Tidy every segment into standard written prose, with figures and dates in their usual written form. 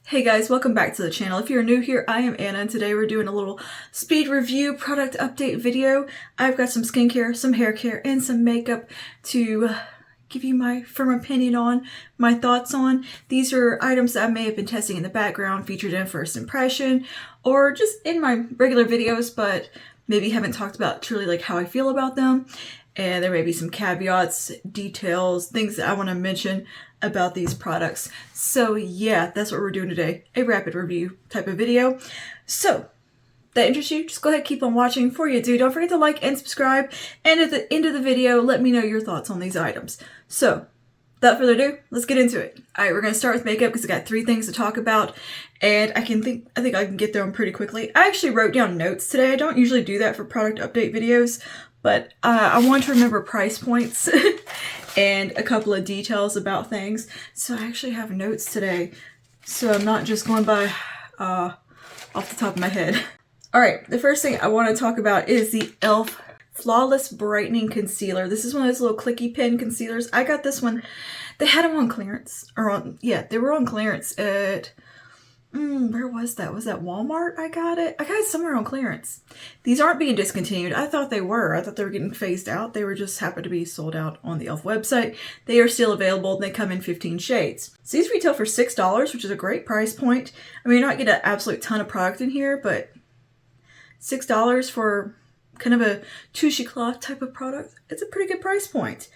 Hey guys, welcome back to the channel. If you're new here, I am Anna, and today we're doing a little speed review product update video. I've got some skincare, some hair care, and some makeup to give you my firm opinion on, my thoughts on. These are items that I may have been testing in the background, featured in first impression, or just in my regular videos, but maybe haven't talked about truly like how I feel about them. And there may be some caveats, details, things that I want to mention about these products. So yeah, that's what we're doing today, a rapid review type of video. So that interests you, just go ahead, keep on watching. Before you do, don't forget to like and subscribe. And at the end of the video, let me know your thoughts on these items. So without further ado, let's get into it. All right, we're gonna start with makeup because I got 3 things to talk about, and I think I can get through them pretty quickly. I actually wrote down notes today. I don't usually do that for product update videos, but I want to remember price points and a couple of details about things. So I actually have notes today, so I'm not just going by off the top of my head. All right, the first thing I want to talk about is the e.l.f. Flawless Brightening Concealer. This is one of those little clicky pen concealers. I got this one. They had them on clearance, they were on clearance at where was that? Was that Walmart? I got it somewhere on clearance. These aren't being discontinued. I thought they were. I thought they were getting phased out. They were just happened to be sold out on the e.l.f. website. They are still available, and they come in 15 shades. So these retail for $6, which is a great price point. I mean, you're not getting an absolute ton of product in here, but $6 for kind of a touche cloth type of product, it's a pretty good price point.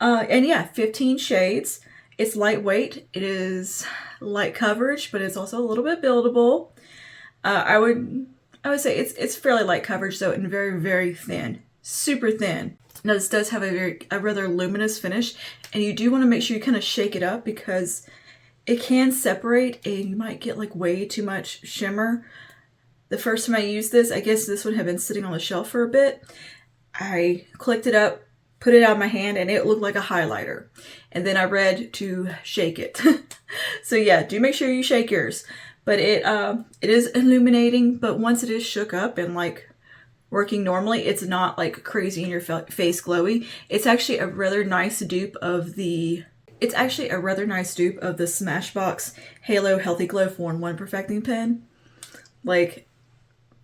And yeah, 15 shades. It's lightweight. It is light coverage, but it's also a little bit buildable. I would say it's fairly light coverage though, and very, very thin, super thin. Now this does have a rather luminous finish, and you do want to make sure you kind of shake it up because it can separate and you might get like way too much shimmer. The first time I used this, I guess this would have been sitting on the shelf for a bit. I clicked it up, put it out of my hand, and it looked like a highlighter. And then I read to shake it. So yeah, do make sure you shake yours. But it is illuminating, but once it is shook up and like working normally, it's not like crazy in your face glowy. It's actually a rather nice dupe of the Smashbox Halo Healthy Glow 4-in-1 Perfecting Pen. Like,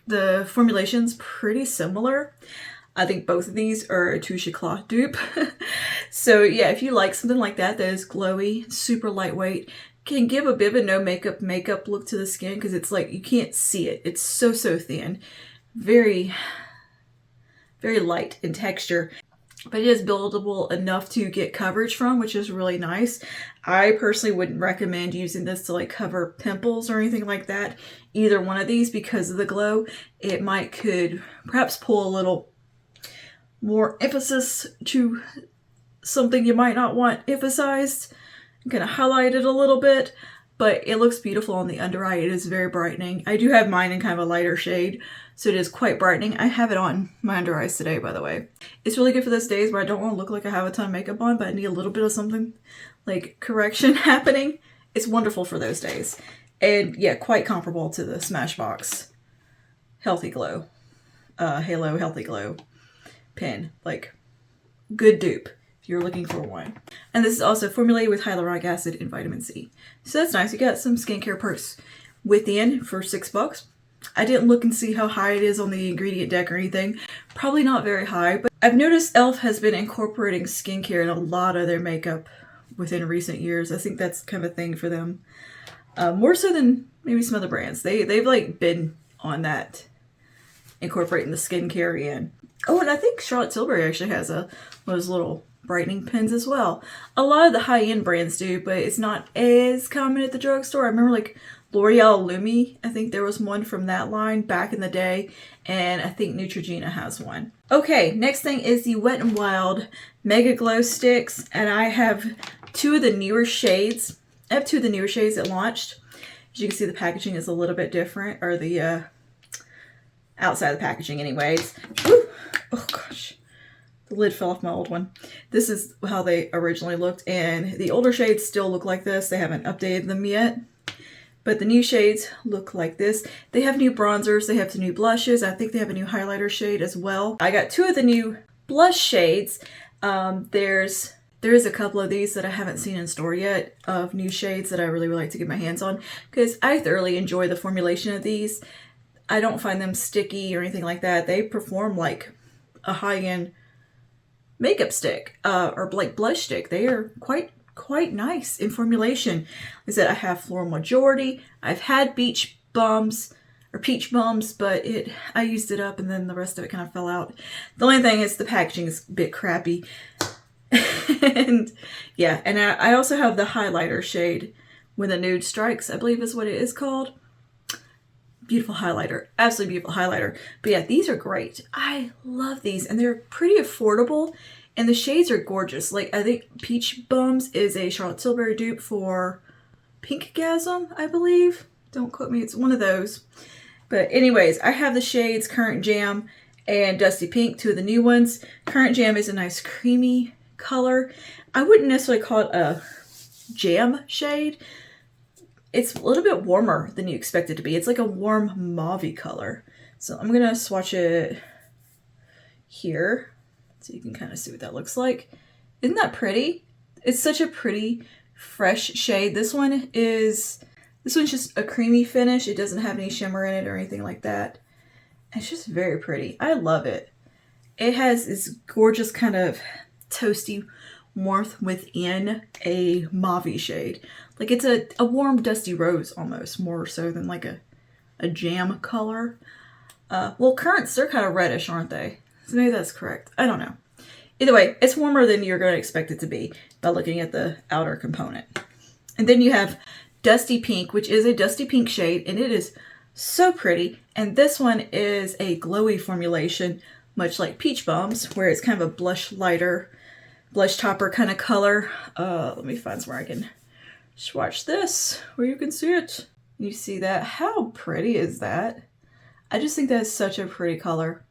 the formulation's pretty similar. I think both of these are a touche cloth dupe. So yeah, if you like something like that is glowy, super lightweight, can give a bit of a no makeup look to the skin because it's like you can't see it. It's so thin, very, very light in texture. But it is buildable enough to get coverage from, which is really nice. I personally wouldn't recommend using this to like cover pimples or anything like that. Either one of these, because of the glow, it could perhaps pull a little more emphasis to something you might not want emphasized. I'm gonna highlight it a little bit, but it looks beautiful on the under eye. It is very brightening. I do have mine in kind of a lighter shade, so it is quite brightening. I have it on my under eyes today, by the way. It's really good for those days where I don't want to look like I have a ton of makeup on, but I need a little bit of something like correction happening. It's wonderful for those days. And yeah, quite comparable to the Smashbox Healthy Glow, Halo Healthy Glow pen. Like, good dupe if you're looking for one. And this is also formulated with hyaluronic acid and vitamin C. So that's nice. You got some skincare perks within for $6. I didn't look and see how high it is on the ingredient deck or anything. Probably not very high, but I've noticed e.l.f. has been incorporating skincare in a lot of their makeup within recent years. I think that's kind of a thing for them. More so than maybe some other brands. They've like been on that, incorporating the skincare in. Oh, and I think Charlotte Tilbury actually has one of those little brightening pens as well. A lot of the high-end brands do, but it's not as common at the drugstore. I remember like L'Oreal Lumi, I think there was one from that line back in the day, and I think Neutrogena has one. Okay, next thing is the Wet n Wild Mega Glow Sticks, and I have 2 of the newer shades. I have 2 of the newer shades that launched. As you can see, the packaging is a little bit different, or the outside of the packaging anyways. Woo! Oh gosh, the lid fell off my old one. This is how they originally looked, and the older shades still look like this. They haven't updated them yet, but the new shades look like this. They have new bronzers, they have the new blushes. I think they have a new highlighter shade as well. I got 2 of the new blush shades. There's There is a couple of these that I haven't seen in store yet of new shades that I really would like to get my hands on, because I thoroughly enjoy the formulation of these. I don't find them sticky or anything like that. They perform like a high-end makeup stick or like blush stick. They are quite nice in formulation. Is that I have Floral Majority. I've had peach bums, but I used it up and then the rest of it kind of fell out. The only thing is the packaging is a bit crappy. And yeah, and I also have the highlighter shade When the Nude Strikes, I believe is what it is called. Beautiful highlighter, absolutely beautiful highlighter. But yeah, these are great. I love these, and they're pretty affordable, and the shades are gorgeous. Like, I think Peach Bums is a Charlotte Tilbury dupe for Pinkgasm, I believe. Don't quote me, it's one of those. But anyways, I have the shades Current Jam and Dusty Pink, two of the new ones. Current Jam is a nice creamy color. I wouldn't necessarily call it a jam shade. It's a little bit warmer than you expect it to be. It's like a warm mauve-y color. So I'm going to swatch it here so you can kind of see what that looks like. Isn't that pretty? It's such a pretty, fresh shade. This one's just a creamy finish. It doesn't have any shimmer in it or anything like that. It's just very pretty. I love it. It has this gorgeous kind of toasty warmth within a mauve shade. Like it's a warm dusty rose almost, more so than like a jam color. Well, currants, they're kind of reddish, aren't they? So maybe that's correct. I don't know. Either way, it's warmer than you're going to expect it to be by looking at the outer component. And then you have Dusty Pink, which is a dusty pink shade, and it is so pretty. And this one is a glowy formulation, much like Peach Bums, where it's kind of a blush lighter, blush topper kind of color. Let me find somewhere I can swatch this where you can see it. You see that? How pretty is that? I just think that is such a pretty color.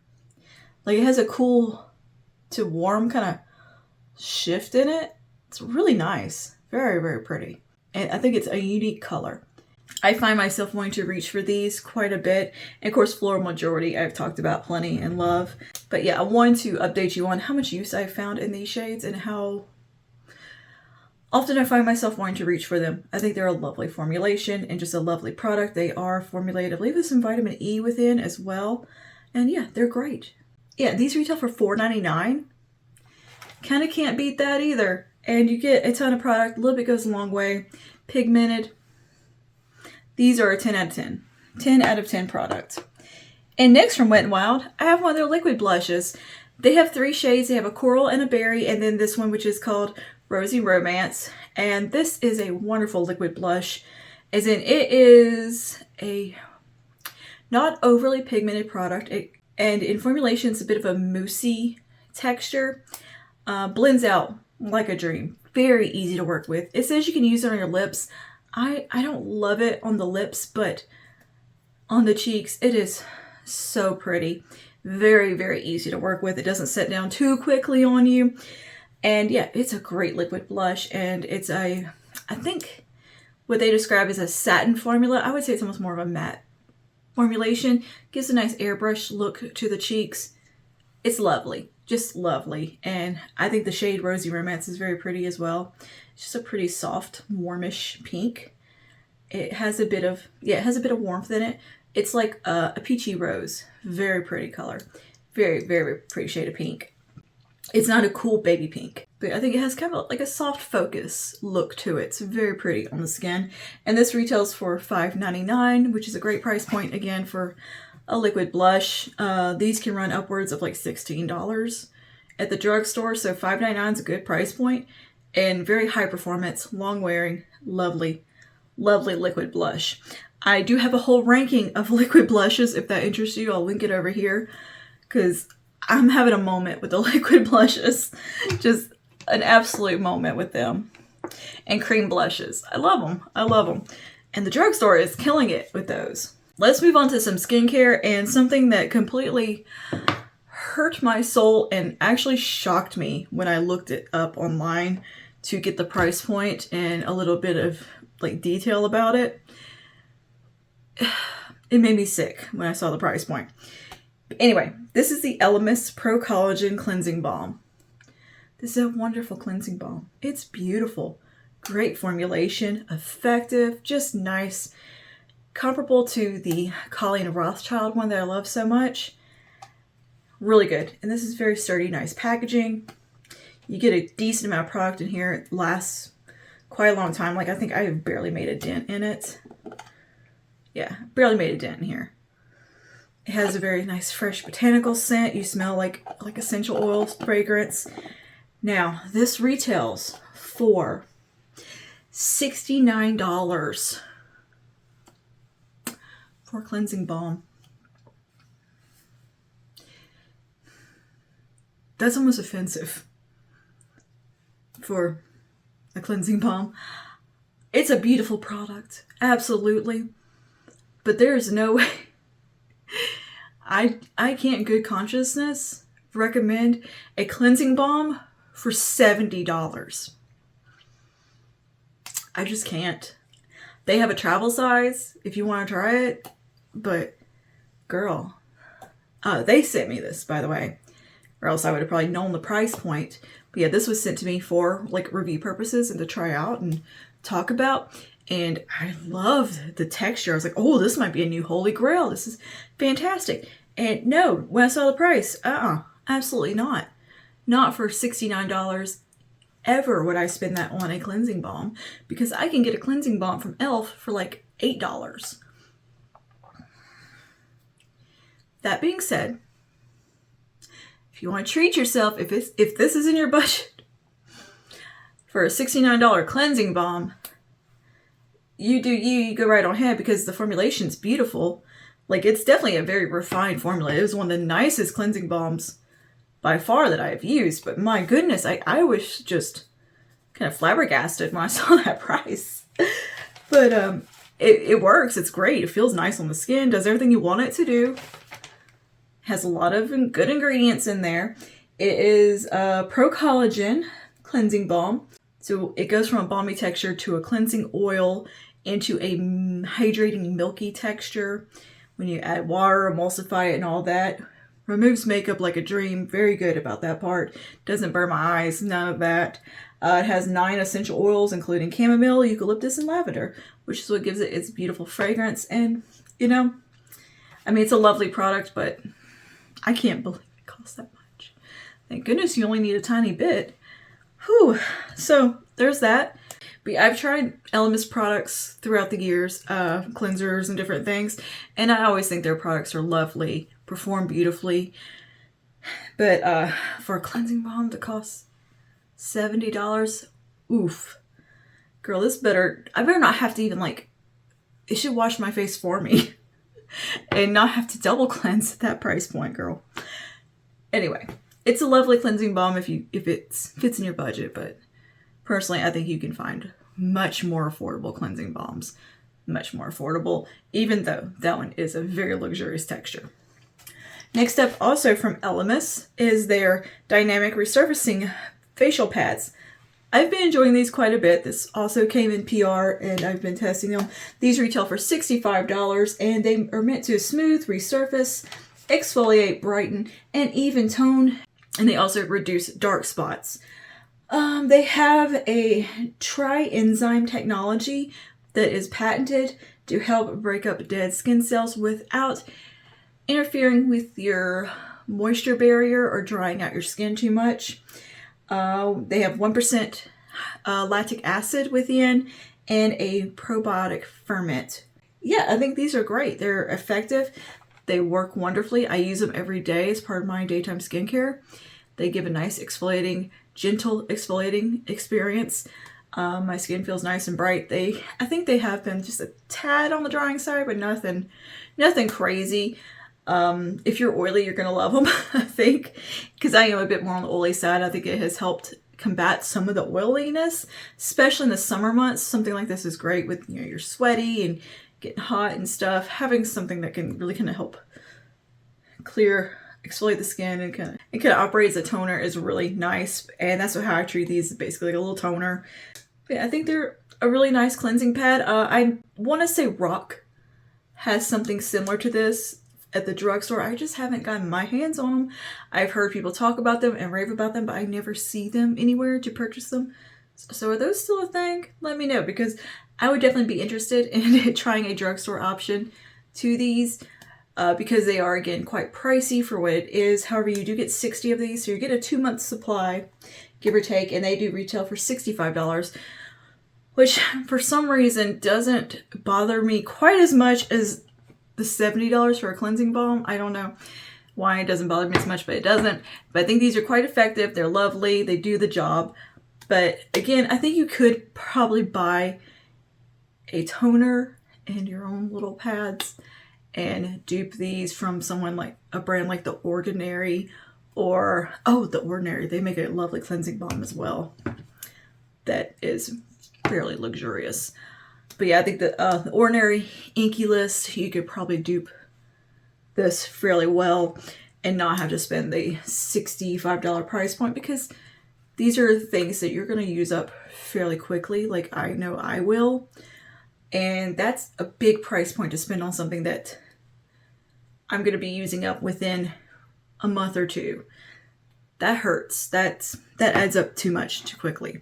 Like, it has a cool to warm kind of shift in it. It's really nice. Very, very pretty. And I think it's a unique color. I find myself wanting to reach for these quite a bit. And of course, Floral Majority, I've talked about plenty and love. But yeah, I wanted to update you on how much use I've found in these shades and how often I find myself wanting to reach for them. I think they're a lovely formulation and just a lovely product. They are formulated, I believe there's some vitamin E within as well. And yeah, they're great. Yeah, these retail for $4.99. Kind of can't beat that either. And you get a ton of product. A little bit goes a long way. Pigmented. These are a 10 out of 10. 10 out of 10 product. And next from Wet n Wild, I have one of their liquid blushes. They have 3 shades. They have a coral and a berry, and then this one, which is called Rosy Romance. And this is a wonderful liquid blush, as in it is a not overly pigmented product. And in formulation, it's a bit of a moussey texture. Blends out like a dream. Very easy to work with. It says you can use it on your lips. I don't love it on the lips, but on the cheeks, it is so pretty. Very, very easy to work with. It doesn't set down too quickly on you. And yeah, it's a great liquid blush. And it's I think what they describe as a satin formula. I would say it's almost more of a matte formulation. Gives a nice airbrush look to the cheeks. It's lovely. Just lovely. And I think the shade Rosy Romance is very pretty as well. It's just a pretty soft, warmish pink. It has a bit of, it has a bit of warmth in it. It's like a peachy rose. Very pretty color. Very, very pretty shade of pink. It's not a cool baby pink, but I think it has kind of like a soft focus look to it. It's very pretty on the skin. And this retails for $5.99, which is a great price point again for a liquid blush. These can run upwards of like $16 at the drugstore. So $5.99 is a good price point and very high performance, long wearing, lovely, lovely liquid blush. I do have a whole ranking of liquid blushes. If that interests you, I'll link it over here because I'm having a moment with the liquid blushes. Just an absolute moment with them. And cream blushes. I love them. I love them. And the drugstore is killing it with those. Let's move on to some skincare and something that completely hurt my soul and actually shocked me when I looked it up online to get the price point and a little bit of like detail about it. It made me sick when I saw the price point. But anyway, this is the Elemis Pro Collagen Cleansing Balm. This is a wonderful cleansing balm. It's beautiful. Great formulation, effective, just nice. Comparable to the Colleen Rothschild one that I love so much. Really good. And this is very sturdy, nice packaging. You get a decent amount of product in here. It lasts quite a long time. Like, I think I barely made a dent in it. Yeah, barely made a dent in here. It has a very nice fresh botanical scent. You smell like essential oil fragrance. Now, this retails for $69 for a cleansing balm. That's almost offensive for a cleansing balm. It's a beautiful product, absolutely. But there's no way I can't in good consciousness recommend a cleansing balm for $70. I just can't. They have a travel size if you want to try it, but girl, they sent me this, by the way, or else I would have probably known the price point. But yeah, this was sent to me for like review purposes and to try out and talk about. And I loved the texture. I was like, oh, this might be a new holy grail. This is fantastic. And no, when I saw the price, absolutely not. Not for $69 ever would I spend that on a cleansing balm, because I can get a cleansing balm from e.l.f. for like $8. That being said, if you want to treat yourself, if this is in your budget, for a $69 cleansing balm, you go right on ahead, because the formulation's beautiful. Like, it's definitely a very refined formula. It was one of the nicest cleansing balms by far that I've used. But my goodness, I was just kind of flabbergasted when I saw that price. But it works. It's great. It feels nice on the skin. Does everything you want it to do. Has a lot of good ingredients in there. It is a Pro Collagen cleansing balm. So it goes from a balmy texture to a cleansing oil into a hydrating milky texture. When you add water, emulsify it and all that. Removes makeup like a dream. Very good about that part. Doesn't burn my eyes. None of that. It has 9 essential oils, including chamomile, eucalyptus, and lavender, which is what gives it its beautiful fragrance. And, you know, I mean, it's a lovely product, but I can't believe it costs that much. Thank goodness you only need a tiny bit. Whew. So there's that. But I've tried Elemis products throughout the years, cleansers and different things, and I always think their products are lovely, perform beautifully. But for a cleansing balm that costs $70, oof. Girl, I better not have to even it should wash my face for me and not have to double cleanse at that price point, girl. Anyway, it's a lovely cleansing balm if it fits in your budget, but personally, I think you can find much more affordable cleansing balms. Much more affordable, even though that one is a very luxurious texture. Next up, also from Elemis, is their Dynamic Resurfacing facial pads. I've been enjoying these quite a bit. This also came in PR, and I've been testing them. These retail for $65, and they are meant to smooth, resurface, exfoliate, brighten, and even tone. And they also reduce dark spots. They have a tri-enzyme technology that is patented to help break up dead skin cells without interfering with your moisture barrier or drying out your skin too much. They have 1% lactic acid within and a probiotic ferment. Yeah, I think these are great. They're effective. They work wonderfully. I use them every day as part of my daytime skincare. They give a nice exfoliating, gentle exfoliating experience. My skin feels nice and bright. I think they have been just a tad on the drying side, but nothing crazy. If you're oily, you're gonna love them, I think, because I am a bit more on the oily side. I think it has helped combat some of the oiliness, especially in the summer months. Something like this is great with, you know, you're sweaty and getting hot and stuff. Having something that can really kind of help exfoliate the skin and kind of operate as a toner is really nice. And that's how I treat these, basically like a little toner. But yeah, I think they're a really nice cleansing pad. I want to say Rock has something similar to this at the drugstore. I just haven't gotten my hands on them. I've heard people talk about them and rave about them, but I never see them anywhere to purchase them. So are those still a thing? Let me know, because I would definitely be interested in trying a drugstore option to these, because they are, again, quite pricey for what it is. However, you do get 60 of these, so you get a 2-month supply, give or take, and they do retail for $65, which for some reason doesn't bother me quite as much as the $70 for a cleansing balm. I don't know why it doesn't bother me as much, but it doesn't. But I think these are quite effective. They're lovely. They do the job. But again, I think you could probably buy a toner and your own little pads and dupe these from someone like a brand like The Ordinary, or, oh, The Ordinary. They make a lovely cleansing balm as well that is fairly luxurious. But yeah, I think the Ordinary Inky List, you could probably dupe this fairly well and not have to spend the $65 price point, because these are things that you're going to use up fairly quickly, like I know I will. And that's a big price point to spend on something that I'm going to be using up within a month or two. That hurts. That adds up too much too quickly.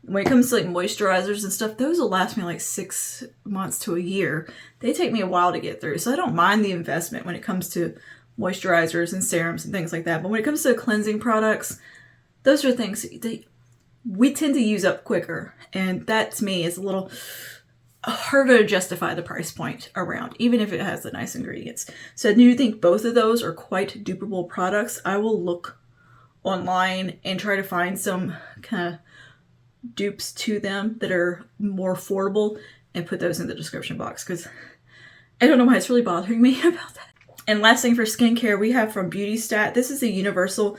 When it comes to like moisturizers and stuff, those will last me like 6 months to a year. They take me a while to get through, so I don't mind the investment when it comes to moisturizers and serums and things like that. But when it comes to cleansing products, those are things that we tend to use up quicker. And that, to me, is a little harder to justify the price point around, even if it has the nice ingredients. So I do think both of those are quite dupeable products. I will look online and try to find some kind of dupes to them that are more affordable and put those in the description box, because I don't know why it's really bothering me about that. And last thing for skincare, we have from Beauty Stat. This is a universal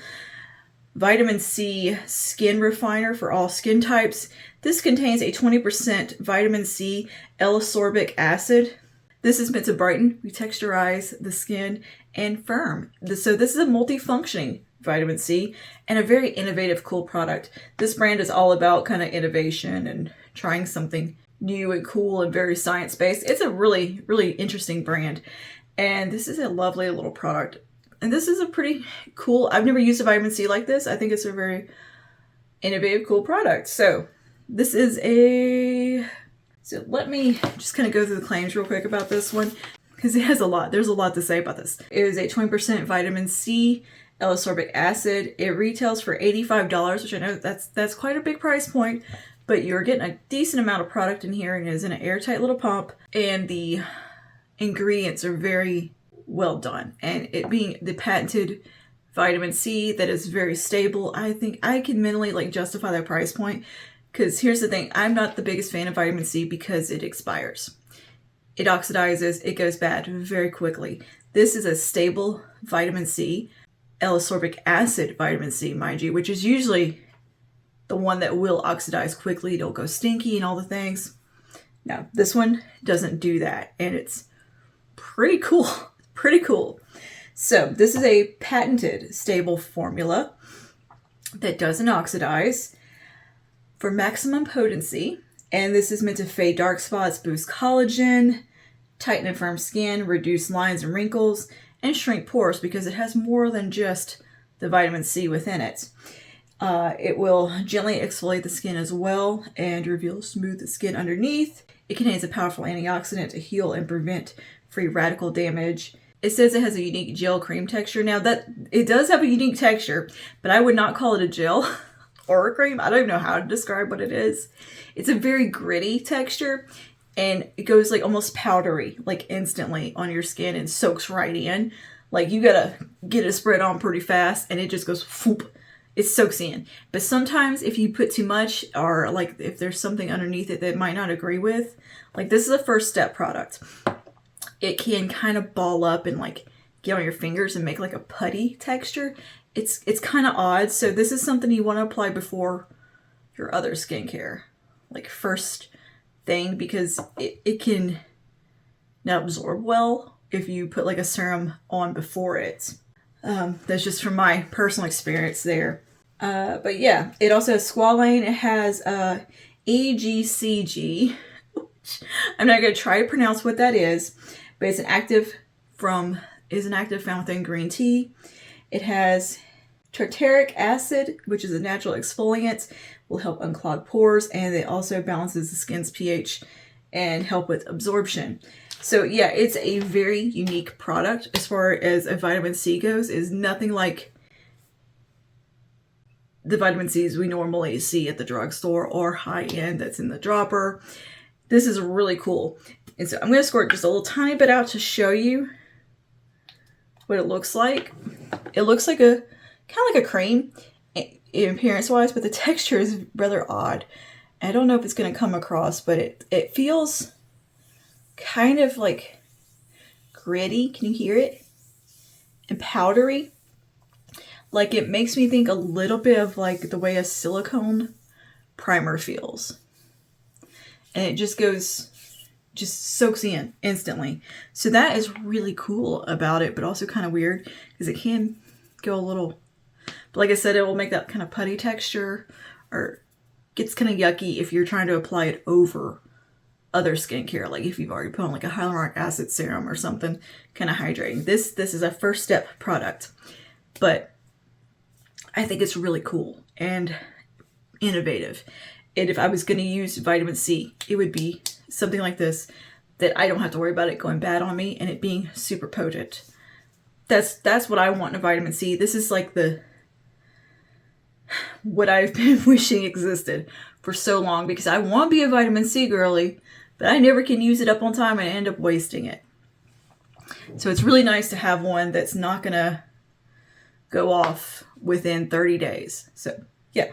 vitamin C skin refiner for all skin types. This contains a 20% vitamin C L-ascorbic acid. This is meant to brighten, retexturize the skin, and firm. So this is a multifunctioning vitamin C and a very innovative, cool product. This brand is all about kind of innovation and trying something new and cool and very science-based. It's a really, really interesting brand. And this is a lovely little product. And this is a pretty cool, I've never used a vitamin C like this. I think it's a very innovative, cool product. So this is so let me just kind of go through the claims real quick about this one, because it has a lot. There's a lot to say about this. It is a 20% vitamin C L-ascorbic acid. It retails for $85, which I know that's quite a big price point, but you're getting a decent amount of product in here, and it is in an airtight little pump, and the ingredients are very well done. And it being the patented vitamin C that is very stable, I think I can mentally like justify that price point. Because here's the thing, I'm not the biggest fan of vitamin C because it expires. It oxidizes, it goes bad very quickly. This is a stable vitamin C, L-ascorbic acid vitamin C, mind you, which is usually the one that will oxidize quickly. It'll go stinky and all the things. No, this one doesn't do that, and it's pretty cool. Pretty cool. So this is a patented stable formula that doesn't oxidize for maximum potency, and this is meant to fade dark spots, boost collagen, tighten and firm skin, reduce lines and wrinkles, and shrink pores, because it has more than just the vitamin C within it. It will gently exfoliate the skin as well and reveal smooth skin underneath. It contains a powerful antioxidant to heal and prevent free radical damage. It says it has a unique gel cream texture. Now that it does have a unique texture, but I would not call it a gel or a cream. I don't even know how to describe what it is. It's a very gritty texture, and it goes like almost powdery, like instantly on your skin and soaks right in. Like you gotta get it spread on pretty fast, and it just goes whoop. It soaks in. But sometimes if you put too much, or like if there's something underneath it that might not agree with, like this is a first step product. It can kind of ball up and like get on your fingers and make like a putty texture. It's kind of odd. So this is something you want to apply before your other skincare, like first thing, because it can not absorb well if you put like a serum on before it. That's just from my personal experience there. But yeah, it also has squalane. It has EGCG. I'm not going to try to pronounce what that is, but it's an active from is an active found within green tea. It has tartaric acid, which is a natural exfoliant, will help unclog pores, and it also balances the skin's pH and help with absorption. So yeah, it's a very unique product as far as a vitamin C goes. It is nothing like the vitamin C's we normally see at the drugstore or high-end that's in the dropper. This is really cool. And so I'm going to squirt just a little tiny bit out to show you what it looks like. It looks like a kind of like a cream appearance-wise, but the texture is rather odd. I don't know if it's going to come across, but it feels kind of like gritty. Can you hear it? And powdery. Like, it makes me think a little bit of like the way a silicone primer feels. And it just soaks in instantly. So that is really cool about it, but also kind of weird because it can go a little, but like I said, it will make that kind of putty texture, or gets kind of yucky if you're trying to apply it over other skincare. Like if you've already put on like a hyaluronic acid serum or something, kind of hydrating. This is a first step product, but I think it's really cool and innovative. And if I was going to use vitamin C, it would be something like this, that I don't have to worry about it going bad on me and it being super potent. That's what I want in a vitamin C. This is like what I've been wishing existed for so long, because I want to be a vitamin C girly, but I never can use it up on time and I end up wasting it. So it's really nice to have one that's not going to go off within 30 days. So yeah,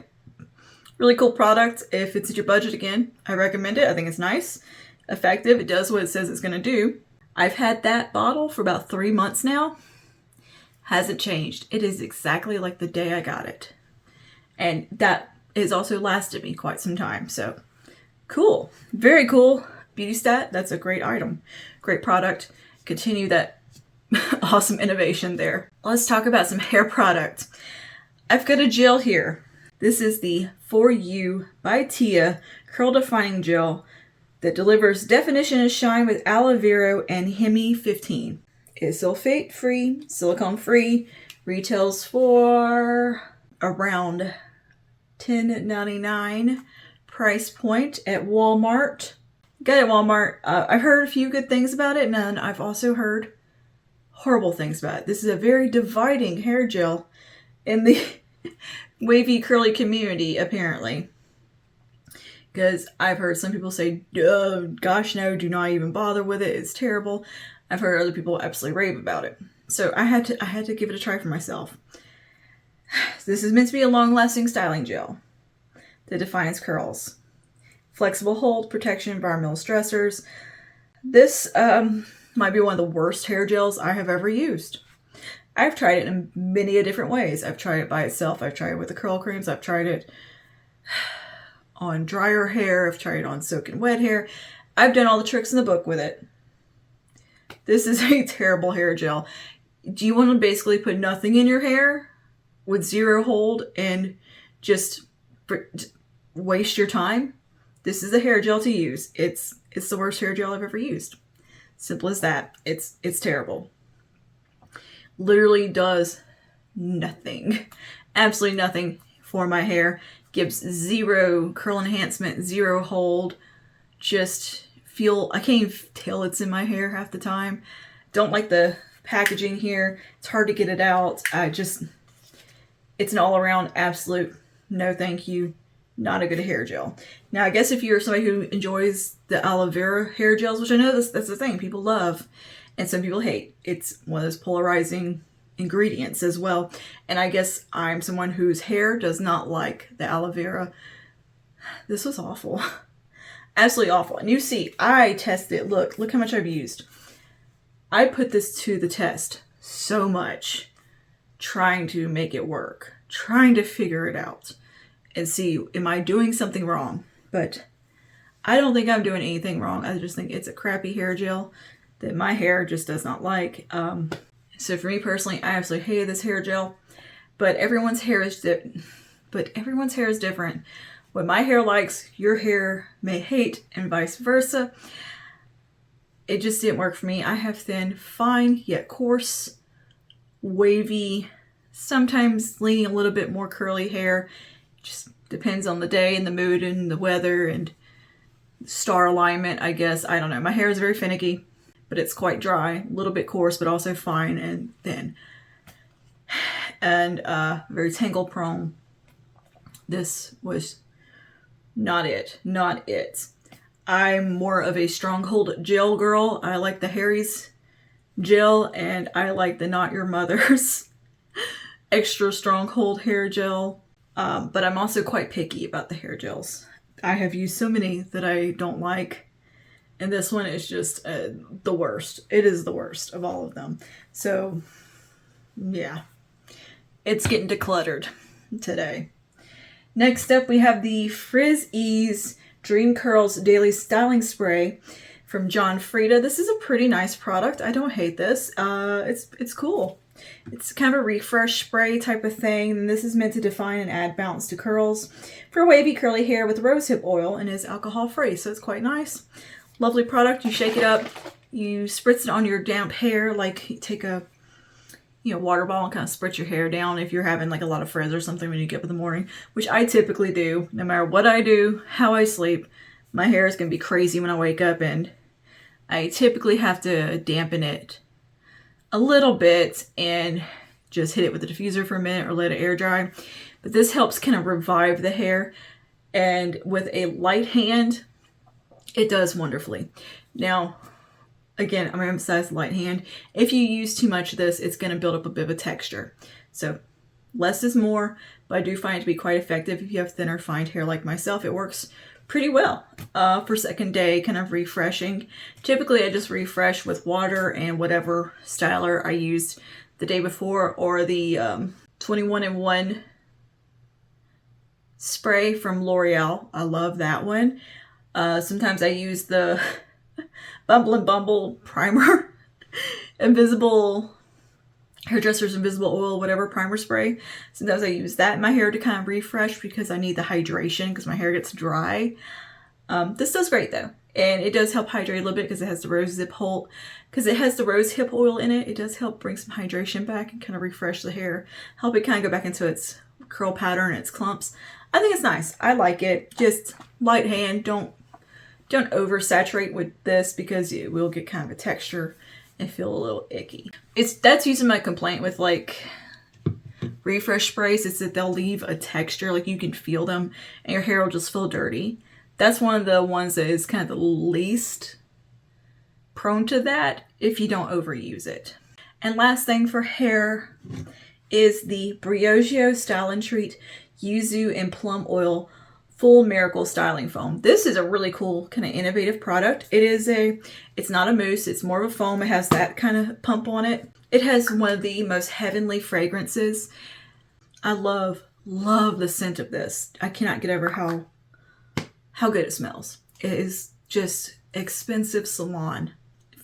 really cool product. If it's at your budget, again, I recommend it. I think it's nice, effective. It does what it says it's going to do. I've had that bottle for about 3 months now. Hasn't changed. It is exactly like the day I got it. And that has also lasted me quite some time. So cool. Very cool. Beauty Stat. That's a great item. Great product. Continue that awesome innovation there. Let's talk about some hair product. I've got a gel here. This is the For You by Tia Curl Defining Gel that delivers definition and shine with aloe vera and Hemi 15. It is sulfate free, silicone free, retails for around $10.99 price point at Walmart. Got it at Walmart. I've heard a few good things about it, and I've also heard horrible things about it. This is a very dividing hair gel in the wavy curly community, apparently. Because I've heard some people say, oh, gosh, no, do not even bother with it. It's terrible. I've heard other people absolutely rave about it. So I had to give it a try for myself. This is meant to be a long-lasting styling gel that defines curls. Flexible hold, protection, environmental stressors. This might be one of the worst hair gels I have ever used. I've tried it in many different ways. I've tried it by itself. I've tried it with the curl creams. I've tried it on drier hair. I've tried it on soaking wet hair. I've done all the tricks in the book with it. This is a terrible hair gel. Do you want to basically put nothing in your hair with zero hold and just waste your time? This is the hair gel to use. It's the worst hair gel I've ever used. Simple as that. It's terrible. Literally does nothing. Absolutely nothing for my hair. Gives zero curl enhancement, zero hold. Just I can't even tell it's in my hair half the time. Don't like the packaging here. It's hard to get it out. It's an all-around absolute no thank you. Not a good hair gel. Now, I guess if you're somebody who enjoys the aloe vera hair gels, which I know that's the thing people love and some people hate. It's one of those polarizing ingredients as well. And I guess I'm someone whose hair does not like the aloe vera. This was awful. Absolutely awful. And you see, I tested it. Look how much I've used. I put this to the test so much, trying to make it work, trying to figure it out and see, am I doing something wrong? But I don't think I'm doing anything wrong. I just think it's a crappy hair gel that my hair just does not like. So for me personally, I absolutely hated this hair gel, but everyone's hair is different. What my hair likes, your hair may hate, and vice versa. it just didn't work for me. I have thin, fine, yet coarse, wavy, sometimes leaning a little bit more curly hair. Just depends on the day and the mood and the weather and star alignment, I guess. I don't know. My hair is very finicky, but it's quite dry, a little bit coarse, but also fine and thin. And very tangle prone. This was not it. Not it. I'm more of a stronghold gel girl. I like the Harry's gel, and I like the Not Your Mother's extra stronghold hair gel. But I'm also quite picky about the hair gels. I have used so many that I don't like, and this one is just the worst. It is the worst of all of them. So, yeah, it's getting decluttered today. Next up, we have the Frizz Ease Dream Curls Daily Styling Spray from John Frieda. This is a pretty nice product. I don't hate this. It's cool. It's kind of a refresh spray type of thing. And this is meant to define and add bounce to curls for wavy curly hair with rosehip oil, and is alcohol free. So it's quite nice. Lovely product. You shake it up. You spritz it on your damp hair. Like you take a water bottle and kind of spritz your hair down if you're having like a lot of frizz or something when you get up in the morning, which I typically do. No matter what I do, how I sleep, my hair is going to be crazy when I wake up, and I typically have to dampen it a little bit and just hit it with the diffuser for a minute or let it air dry. But this helps kind of revive the hair, and with a light hand, it does wonderfully. Now, again, I'm going to emphasize light hand. If you use too much of this, it's going to build up a bit of a texture. So less is more, but I do find it to be quite effective. If you have thinner, fine hair like myself, it works pretty well for second day, kind of refreshing. Typically, I just refresh with water and whatever styler I used the day before, or the 21-in-1 spray from L'Oreal. I love that one. Sometimes I use the Bumble and Bumble primer, hairdresser's invisible oil, whatever primer spray. Sometimes I use that in my hair to kind of refresh because I need the hydration because my hair gets dry. This does great though, and it does help hydrate a little bit because it has the rose hip oil in it. It does help bring some hydration back and kind of refresh the hair, help it kind of go back into its curl pattern, its clumps. I think it's nice. I like it. Just light hand. Don't oversaturate with this because it will get kind of a texture and feel a little icky. That's usually my complaint with like refresh sprays, is that they'll leave a texture, like you can feel them and your hair will just feel dirty. That's one of the ones that is kind of the least prone to that if you don't overuse it. And last thing for hair is the Bioio Style and Treat Yuzu and Plum Oil Full Miracle Styling Foam. This is a really cool kind of innovative product. It's not a mousse, it's more of a foam. It has that kind of pump on it. It has one of the most heavenly fragrances. I love the scent of this. I cannot get over how good it smells. It is just expensive salon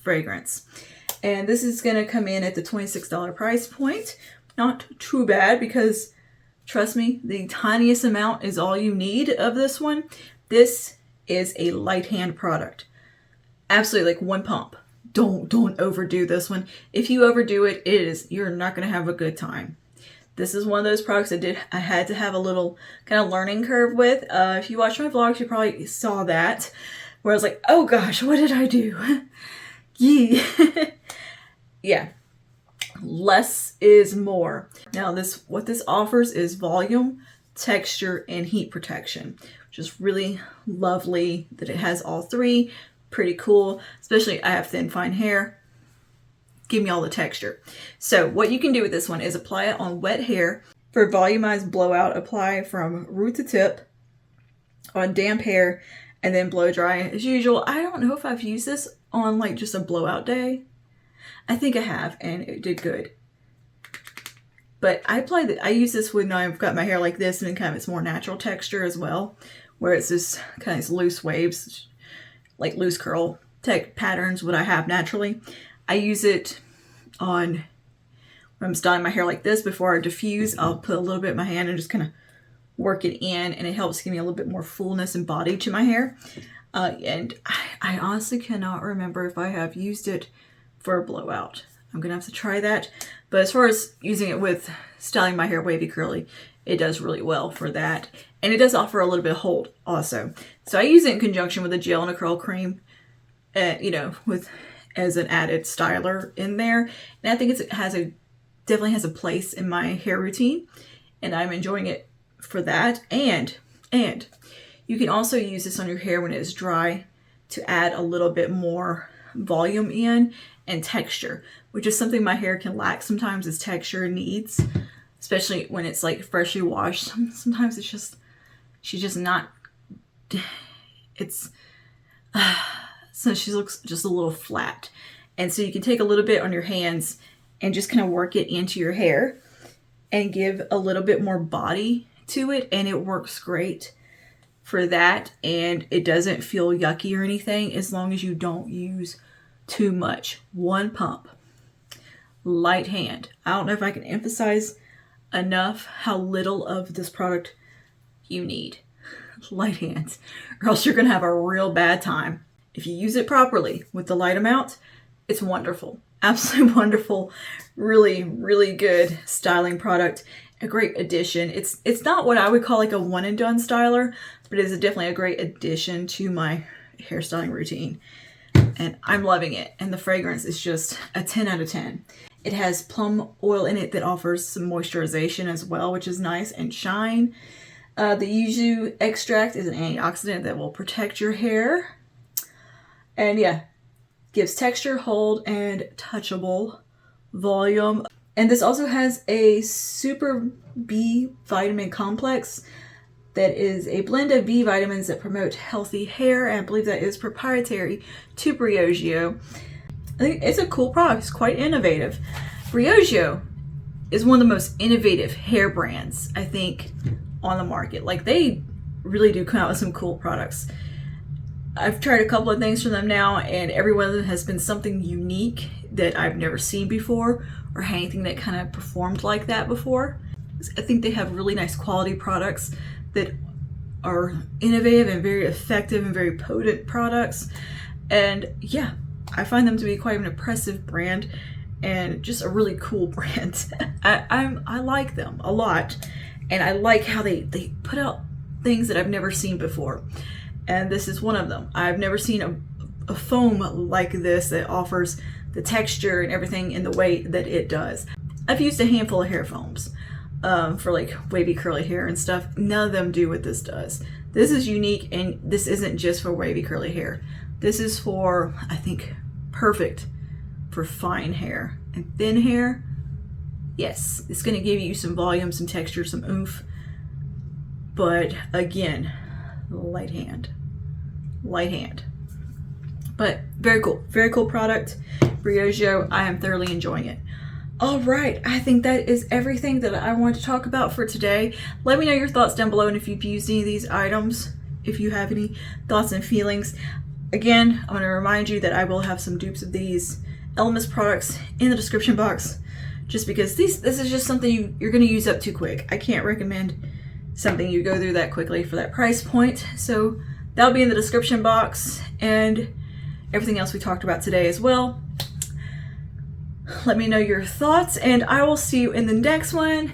fragrance. And this is going to come in at the $26 price point. Not too bad because, trust me, the tiniest amount is all you need of this one. This is a light hand product. Absolutely, like one pump. Don't overdo this one. If you overdo it, you're not going to have a good time. This is one of those products I had to have a little kind of learning curve with. If you watch my vlogs, you probably saw that, where I was like, oh gosh, what did I do? Yee. Yeah. Less is more. Now what this offers is volume, texture, and heat protection, which is really lovely that it has all three. Pretty cool, especially I have thin, fine hair. Give me all the texture. So what you can do with this one is apply it on wet hair. For volumized blowout, apply from root to tip on damp hair and then blow dry as usual. I don't know if I've used this on like just a blowout day. I think I have, and it did good. But I use this when I've got my hair like this and kind of its more natural texture as well, where it's just kind of loose waves, like loose curl patterns, what I have naturally. I use it on when I'm styling my hair like this. Before I diffuse, I'll put a little bit in my hand and just kind of work it in, and it helps give me a little bit more fullness and body to my hair. And I honestly cannot remember if I have used it for a blowout. I'm gonna have to try that. But as far as using it with styling my hair wavy curly, it does really well for that. And it does offer a little bit of hold also. So I use it in conjunction with a gel and a curl cream, you know, as an added styler in there. And I think it definitely has a place in my hair routine, and I'm enjoying it for that. And you can also use this on your hair when it is dry to add a little bit more volume in and texture, which is something my hair can lack sometimes, is texture needs, especially when it's like freshly washed. Sometimes it's just, she's just not, so she looks just a little flat. And so you can take a little bit on your hands and just kind of work it into your hair and give a little bit more body to it, and it works great for that. And it doesn't feel yucky or anything as long as you don't use too much. One pump, light hand. I don't know if I can emphasize enough how little of this product you need. Light hands, or else you're gonna have a real bad time. If you use it properly with the light amount, it's wonderful. Absolutely wonderful. Really, really good styling product. A great addition. It's not what I would call like a one and done styler, but it is definitely a great addition to my hairstyling routine. And I'm loving it. And the fragrance is just a 10 out of 10. It has plum oil in it that offers some moisturization as well, which is nice, and shine. The Yuzu extract is an antioxidant that will protect your hair. And yeah, gives texture, hold, and touchable volume. And this also has a Super B vitamin complex that is a blend of B vitamins that promote healthy hair, and I believe that is proprietary to Bioio. I think it's a cool product. It's quite innovative. Bioio is one of the most innovative hair brands, I think, on the market. Like, they really do come out with some cool products. I've tried a couple of things from them now, and every one of them has been something unique that I've never seen before, or anything that kind of performed like that before. I think they have really nice quality products that are innovative and very effective and very potent products. And yeah, I find them to be quite an impressive brand and just a really cool brand. I like them a lot, and I like how they put out things that I've never seen before. And this is one of them. I've never seen a foam like this that offers the texture and everything in the way that it does. I've used a handful of hair foams for like wavy curly hair and stuff. None of them do what this does. This is unique, and this isn't just for wavy curly hair. This is for, I think, perfect for fine hair and thin hair. Yes, it's going to give you some volume, some texture, some oomph. But again, light hand. Light hand. But very cool product. Bioio, I am thoroughly enjoying it. All right, I think that is everything that I want to talk about for today. Let me know your thoughts down below, and if you've used any of these items, if you have any thoughts and feelings. Again, I'm going to remind you that I will have some dupes of these Elemis products in the description box, just because this is just something you're going to use up too quick. I can't recommend something you go through that quickly for that price point. So that'll be in the description box, and everything else we talked about today as well. Let me know your thoughts, and I will see you in the next one.